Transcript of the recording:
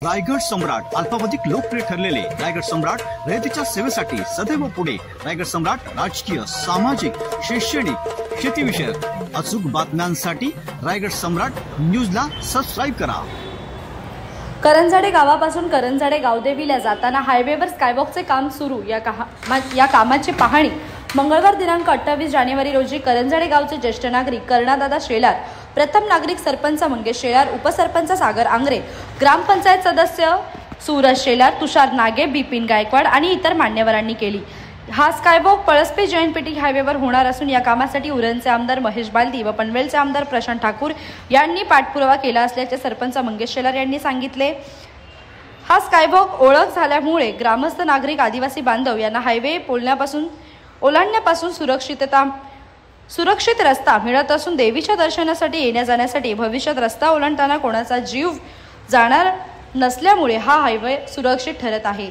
रायगड सम्राट अल्पावधीत लोकप्रिय ठरलेले रायगड सम्राट रयतेच्या सेवेसाठी सदैव पुढे। रायगड सम्राट राजकीय, सामाजिक, शैक्षणिक, शेतीविषयक अचूक बातम्यांसाठी रायगड सम्राट न्यूजला सबस्क्राइब करा। करंजाडे गावापासून करंजाडे गावदेवीला जाताना हायवेवर स्कायवॉकचे काम सुरू। या कामाची पाहणी मंगळवार दिनांक 28 जानेवारी रोजी करंजाडे गावचे ज्येष्ठ नागरिक कर्णादादा शेलार, प्रथम नागरिक सरपंच मंगेश शेलार, उपसरपंच सागर आंग्रे, ग्रामपंचायत सदस्य सूरज शेलार, तुषार नागे, बिपिन गायकवाड आणि इतर मान्यवरांनी केली। हा स्कायवॉक पळसपे जैनपेटी हायवेवर होणार असून या कामासाठी उरणचे आमदार महेश बालदी व पनवेलचे आमदार प्रशांत ठाकूर यांनी पाठपुरावा केला असल्याचे सरपंच मंगेश शेलार यांनी सांगितले। हा स्कायवॉक ओळख झाल्यामुळे ग्रामस्थ, नागरिक, आदिवासी बांधव यांना हायवे ओलांडण्यापासून सुरक्षित रस्ता मिळत असून देवीच्या दर्शनासाठी येण्या जाण्यासाठी भविष्यात रस्ता ओलांडताना कोणाचा जीव जाणार नसल्यामुळे हा हायवे सुरक्षित ठरत आहे।